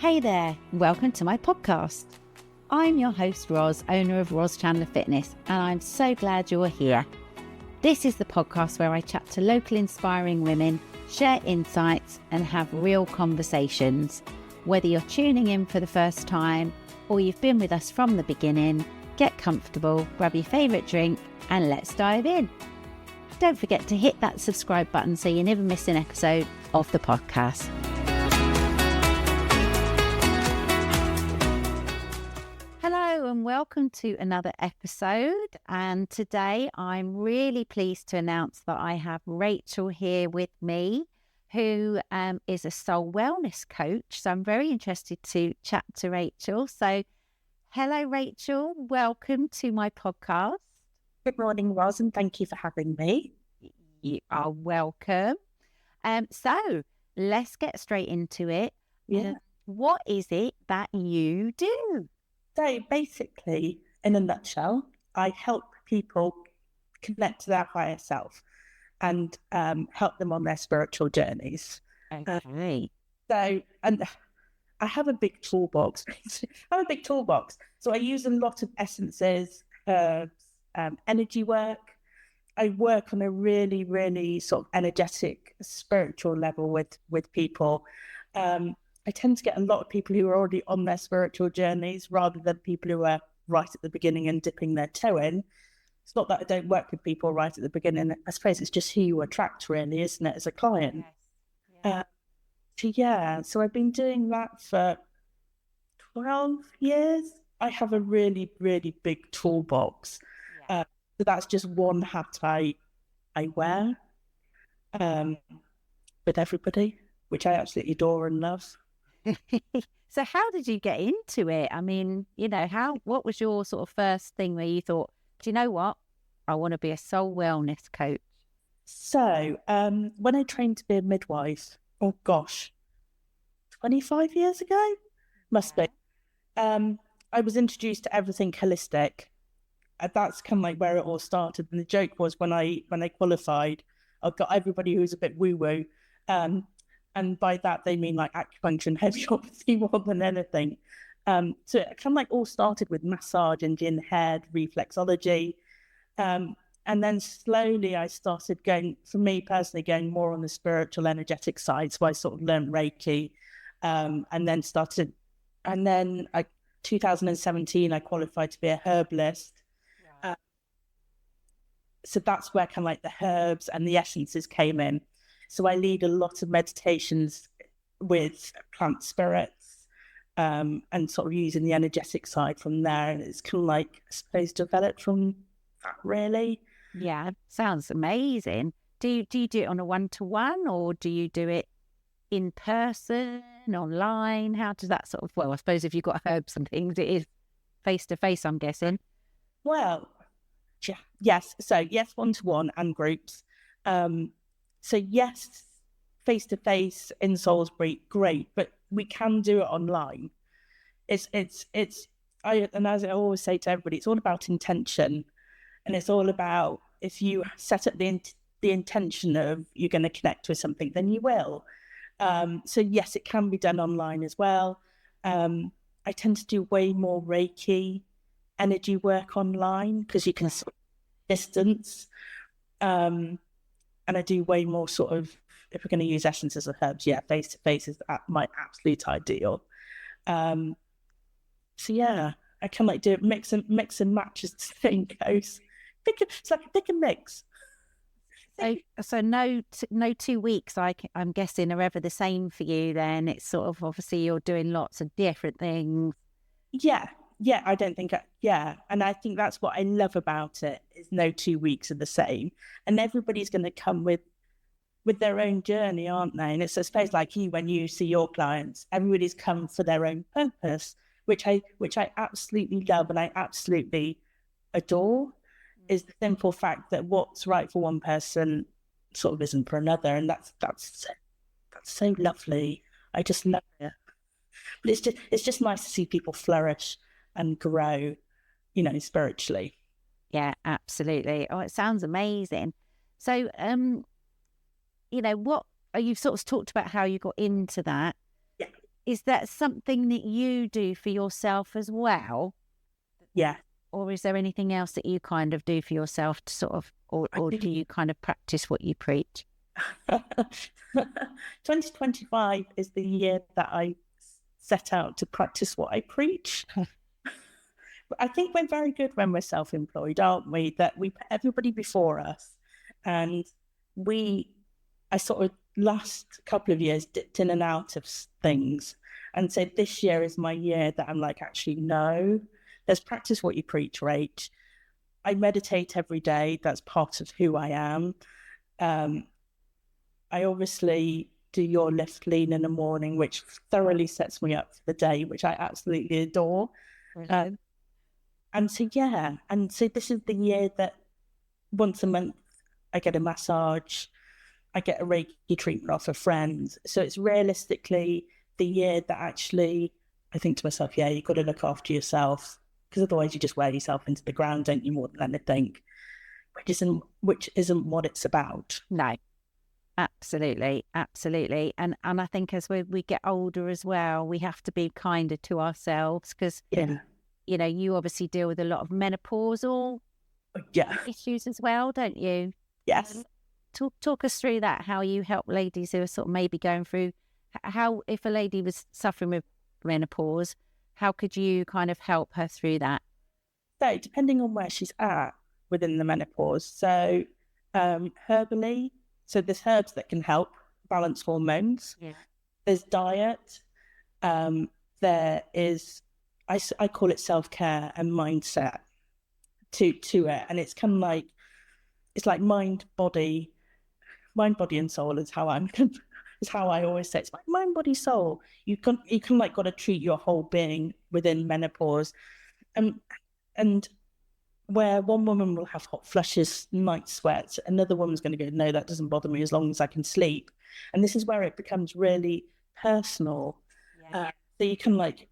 Hey there, welcome to my podcast. I'm your host Roz, owner of Roz Chandler Fitness, and I'm so glad you're here. This is the podcast where I chat to local inspiring women, share insights and have real conversations. Whether you're tuning in for the first time or you've been with us from the beginning, get comfortable, grab your favourite drink and let's dive in. Don't forget to hit that subscribe button so you never miss an episode of the podcast. Hello and welcome to another episode, and today I'm really pleased to announce that I have Rachel here with me, who is a soul wellness coach. So I'm very interested to chat to Rachel. So hello Rachel, welcome to my podcast. Good morning, Roz, and thank you for having me. You are welcome. So let's get straight into it. Yeah. What is it that you do? So basically, in a nutshell, I help people connect to their higher self and help them on their spiritual journeys. Okay. And I have a big toolbox. So I use a lot of essences, herbs, energy work. I work on a really, really sort of energetic, spiritual level with people. I tend to get a lot of people who are already on their spiritual journeys rather than people who are right at the beginning and dipping their toe in. It's not that I don't work with people right at the beginning. I suppose it's just who you attract, really, isn't it, as a client? Yes. So I've been doing that for 12 years. I have a really, really big toolbox. So that's just one hat I wear with everybody, which I absolutely adore and love. So how did you get into it? I mean, what was your sort of first thing where you thought, do you know what? I want to be a soul wellness coach. So when I trained to be a midwife, 25 years ago, must be. I was introduced to everything holistic. That's kind of like where it all started. And the joke was when I qualified, I got everybody who was a bit woo-woo. And by that, they mean like acupuncture and homeopathy more than anything. So it kind of like all started with massage and yin head, reflexology. And then slowly I started going, for me personally, going more on the spiritual, energetic side. So I sort of learned Reiki and then 2017, I qualified to be a herbalist. So that's where kind of like the herbs and the essences came in. So I lead a lot of meditations with plant spirits and sort of using the energetic side from there. And it's kind of like, I suppose, developed from that, really. Yeah, sounds amazing. Do you do it on a one-to-one or do you do it in person, online? How does that sort of, well, I suppose if you've got herbs and things, it is face-to-face, I'm guessing. Well, yes. So yes, one-to-one and groups. So yes, face-to-face in Salisbury, great, but we can do it online. And as I always say to everybody, it's all about intention. And it's all about, if you set up the intention of you're going to connect with something, then you will. So yes, it can be done online as well. I tend to do way more Reiki energy work online because you can sort of distance. And I do way more sort of, if we're going to use essences of herbs, face-to-face is my absolute ideal. So yeah, I can like do it, mix and match as the thing goes. It's like a pick and mix. So no 2 weeks, I'm guessing, are ever the same for you then. It's sort of, obviously you're doing lots of different things. Yeah, I don't think, and I think that's what I love about it, is no 2 weeks are the same. And everybody's going to come with their own journey, aren't they? And it's, I suppose, like you, when you see your clients, everybody's come for their own purpose, which I absolutely love and I absolutely adore, is the simple fact that what's right for one person sort of isn't for another. And that's so lovely. I just love it. But it's just nice to see people flourish and grow, spiritually. Yeah, absolutely. Oh, it sounds amazing. So, what you've sort of talked about how you got into that. Yeah. is that something that you do for yourself as well? Yeah. Or is there anything else that you kind of do for yourself to sort of, or do you kind of practice what you preach? 2025 is the year that I set out to practice what I preach. I think we're very good when we're self-employed, aren't we? That we put everybody before us. And I sort of last couple of years dipped in and out of things and said, this year is my year that I'm like, actually, no, let's practice what you preach, Rach. I meditate every day. That's part of who I am. I obviously do your lift lean in the morning, which thoroughly sets me up for the day, which I absolutely adore. And so this is the year that once a month I get a massage, I get a Reiki treatment off a friend. So it's realistically the year that actually I think to myself, yeah, you've got to look after yourself, because otherwise you just wear yourself into the ground, don't you, more than anything, which isn't what it's about. No, absolutely. And I think as we get older as well, we have to be kinder to ourselves, because you know, you obviously deal with a lot of menopausal issues as well, don't you? Yes. Talk us through that, how you help ladies who are sort of maybe going through, how, if a lady was suffering with menopause, how could you kind of help her through that? So depending on where she's at within the menopause, so herbally, so there's herbs that can help balance hormones. Yeah. There's diet. There is, I call it self-care and mindset to it. And it's kind of like, it's like mind, body and soul is how I always say. It's like mind, body, soul. You can like got to treat your whole being within menopause. And where one woman will have hot flushes, night sweats, another woman's going to go, no, that doesn't bother me as long as I can sleep. And this is where it becomes really personal. Yeah. So you can like,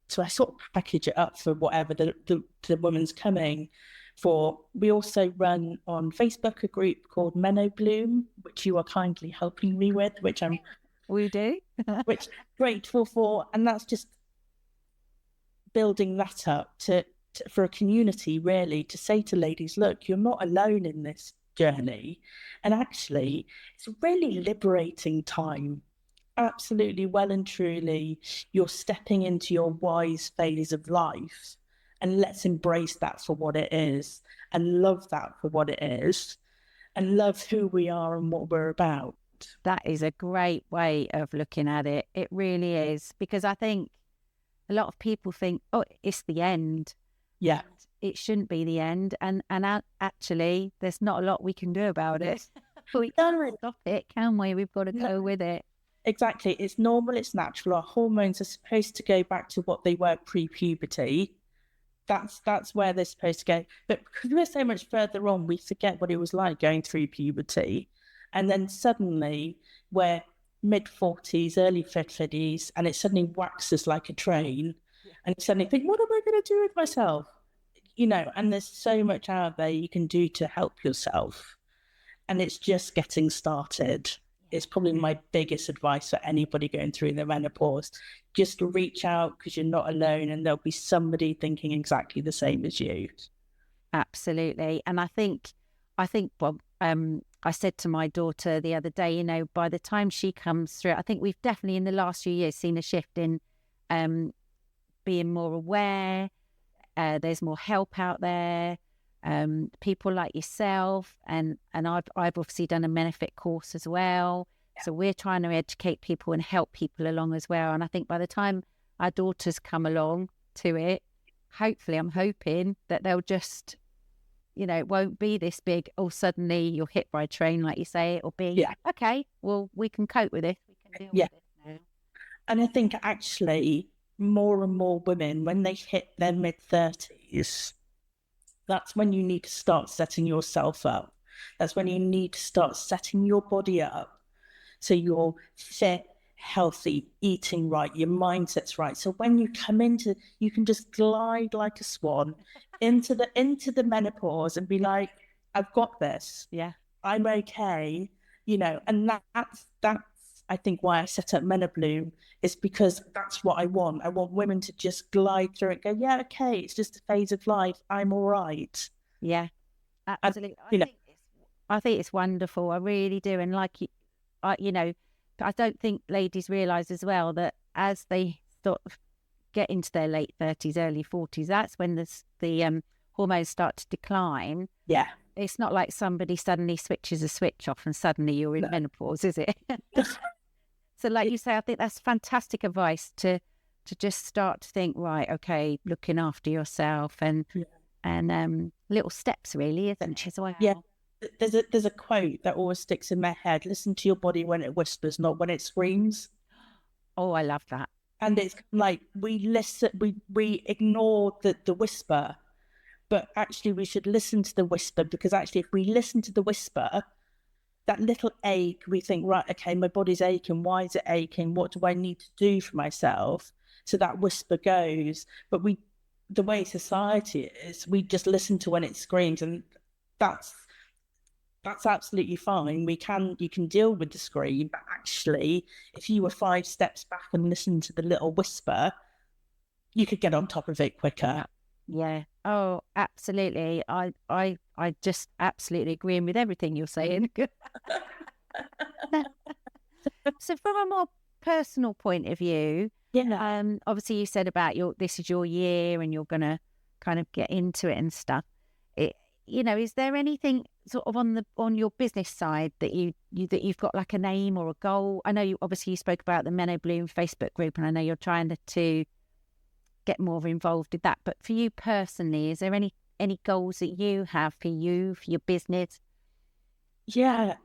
so I sort of package it up for whatever the woman's coming for. We also run on Facebook a group called Meno Bloom, which you are kindly helping me with, which we do, which I'm grateful for. And that's just building that up for a community, really, to say to ladies, look, you're not alone in this journey. And actually, it's a really liberating time. Absolutely, well and truly, you're stepping into your wise phase of life, and let's embrace that for what it is, and love that for what it is, and love who we are and what we're about. That is a great way of looking at it. It really is, because I think a lot of people think, oh, it's the end. Yeah. It shouldn't be the end. And actually, there's not a lot we can do about it. We can't stop it, can we? We've got to go with it. Exactly. It's normal, it's natural. Our hormones are supposed to go back to what they were pre-puberty. That's where they're supposed to go. But because we're so much further on, we forget what it was like going through puberty. And then suddenly we're mid-40s, early 50s, and it suddenly waxes like a train. And you suddenly think, what am I going to do with myself? You know, and there's so much out there you can do to help yourself. And it's just getting started. It's probably my biggest advice for anybody going through the menopause. Just reach out, because you're not alone, and there'll be somebody thinking exactly the same as you. Absolutely. And I think, Bob, I said to my daughter the other day, you know, by the time she comes through, I think we've definitely in the last few years seen a shift in being more aware. There's more help out there. People like yourself, and I've obviously done a Menofit course as well. Yeah. So we're trying to educate people and help people along as well. And I think by the time our daughters come along to it, hopefully, I'm hoping that they'll just, you know, it won't be this big, oh, suddenly you're hit by a train, like you say. It'll be, okay, well, we can cope with this. We can deal with this now. And I think actually more and more women, when they hit their mid-30s, that's when you need to start setting yourself up. That's when you need to start setting your body up so you're fit, healthy, eating right, your mindset's right. So when you come into, you can just glide like a swan into the menopause and be like, I've got this. Yeah, I'm okay. You know, and that's I think why I set up Men of Bloom is because that's what I want. I want women to just glide through it, go, yeah, okay, it's just a phase of life. I'm all right. Yeah, And, absolutely. you know, I think it's wonderful. I really do. And like you know, I don't think ladies realise as well that as they sort of get into their late 30s, early 40s, that's when the hormones start to decline. yeah. It's not like somebody suddenly switches a switch off and suddenly you're in menopause, is it? So like you say, I think that's fantastic advice to just start to think, right, okay, looking after yourself and little steps really, isn't it, as well? Yeah. There's a quote that always sticks in my head. Listen to your body when it whispers, not when it screams. Oh, I love that. And it's like we listen, we ignore the whisper, but actually we should listen to the whisper, because actually if we listen to the whisper, that little ache, we think, right, okay, my body's aching. Why is it aching? What do I need to do for myself? So that whisper goes. But the way society is, we just listen to when it screams, and that's absolutely fine. You can deal with the scream, but actually, if you were 5 steps back and listened to the little whisper, you could get on top of it quicker. Yeah. Oh, absolutely. I just absolutely agreeing with everything you're saying. So from a more personal point of view, obviously you said about this is your year and you're gonna kind of get into it and stuff. Is there anything sort of on your business side that you've got like an aim or a goal? I know you spoke about the Men of Bloom Facebook group, and I know you're trying to get more involved with that. But for you personally, is there any goals that you have for your business? Yeah,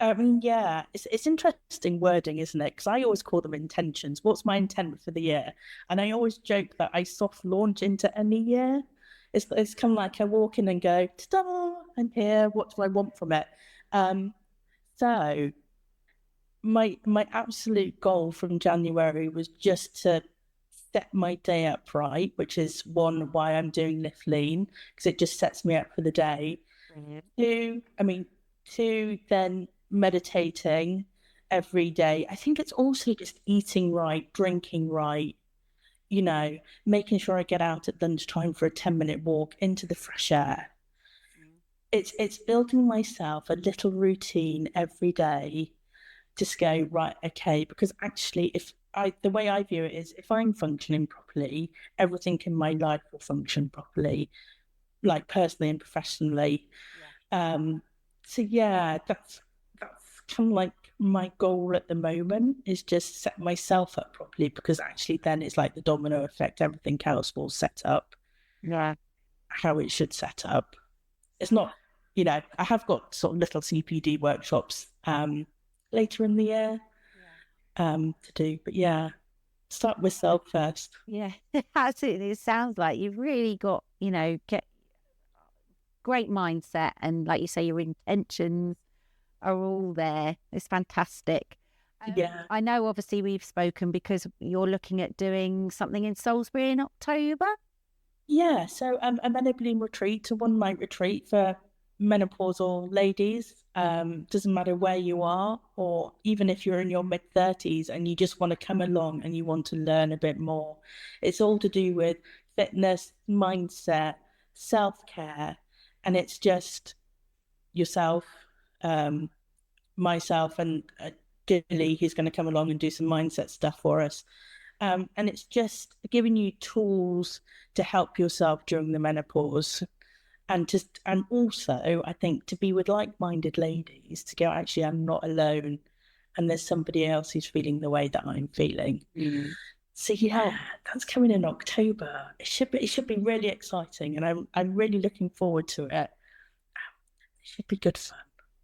it's interesting wording, isn't it? Because I always call them intentions. What's my intent for the year? And I always joke that I soft launch into any year. It's kind of like I walk in and go, ta-da, I'm here. What do I want from it? So my absolute goal from January was just to set my day up right, which is one, why I'm doing Lift Lean, because it just sets me up for the day. Mm-hmm. Two, then meditating every day. I think it's also just eating right, drinking right, making sure I get out at lunchtime for a 10-minute walk into the fresh air. It's building myself a little routine every day to go, right, okay, because actually the way I view it is, if I'm functioning properly, everything in my life will function properly, like personally and professionally. So yeah, that's kind of like my goal at the moment, is just set myself up properly, because actually then it's like the domino effect. Everything else will set up how it should set up. It's not, I have got sort of little CPD workshops later in the year to do, but yeah, start with self first. Yeah, absolutely. It sounds like you've really got, get great mindset, and like you say, your intentions are all there. It's fantastic. I know obviously we've spoken because you're looking at doing something in Salisbury in October. Yeah, so a Men of Bloom retreat, a 1-night retreat for menopausal ladies. Doesn't matter where you are, or even if you're in your mid-30s and you just want to come along and you want to learn a bit more. It's all to do with fitness, mindset, self-care, and it's just yourself, myself, and Dilly, who's going to come along and do some mindset stuff for us. And it's just giving you tools to help yourself during the menopause, and also I think to be with like-minded ladies, to go, actually, I'm not alone, and there's somebody else who's feeling the way that I'm feeling. So yeah, that's coming in October. It should be really exciting, and I'm really looking forward to it. It should be good fun.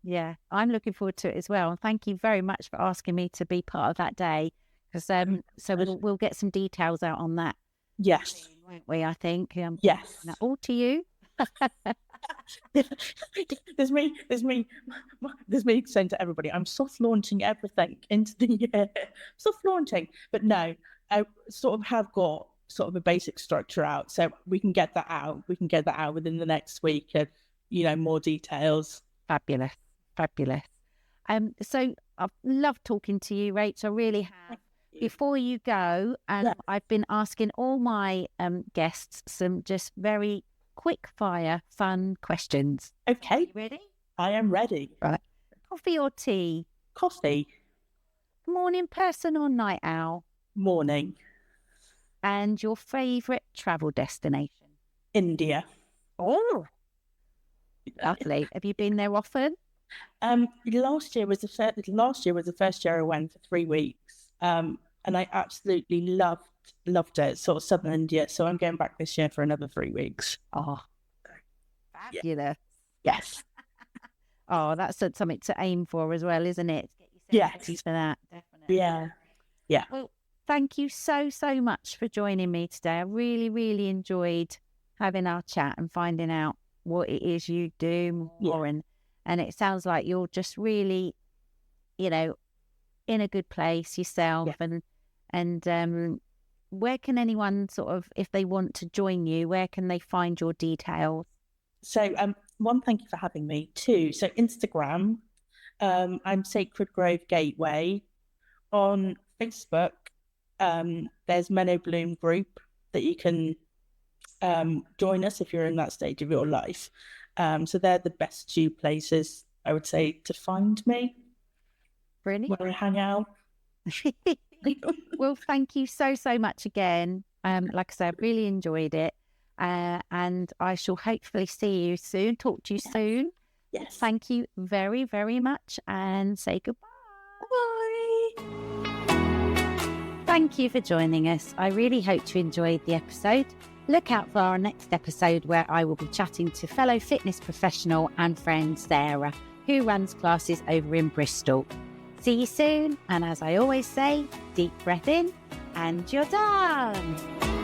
Yeah, I'm looking forward to it as well. And thank you very much for asking me to be part of that day, because so we'll get some details out on that. Yes, won't we? I think. Yes. All to you. There's me saying to everybody, I'm soft launching everything into the year. Soft launching, but no, I sort of have got sort of a basic structure out, so we can get that out. We can get that out within the next week of more details. Fabulous. So I've loved talking to you, Rach. I really have. Before you go, I've been asking all my guests some just very quick fire, fun questions. Okay. You ready? I am ready. Right. Coffee or tea? Coffee. Morning person or night owl? Morning. And your favourite travel destination? India. Oh, lovely. Have you been there often? Last year was the first year I went for 3 weeks. And I absolutely loved it, sort of southern India. So I'm going back this year for another 3 weeks. Oh, fabulous. Yes. Oh, that's something to aim for as well, isn't it? Yes. Ready for that, definitely. Yeah. Well, thank you so much for joining me today. I really, really enjoyed having our chat and finding out what it is you do more. And it sounds like you're just really, in a good place yourself. Yeah. And where can anyone sort of, if they want to join you, where can they find your details? So, one, thank you for having me. 2, so Instagram, I'm Sacred Grove Gateway. On Facebook, there's Menno Bloom Group that you can join us if you're in that stage of your life. So they're the best 2 places, I would say, to find me. Brilliant. Where I hang out. Well, thank you so much again. Like I said, I really enjoyed it. And I shall hopefully see you soon, talk to you soon. Yes. Thank you very, very much, and say goodbye. Bye. Thank you for joining us. I really hope you enjoyed the episode. Look out for our next episode, where I will be chatting to fellow fitness professional and friend Sarah, who runs classes over in Bristol. See you soon, and as I always say, deep breath in and you're done.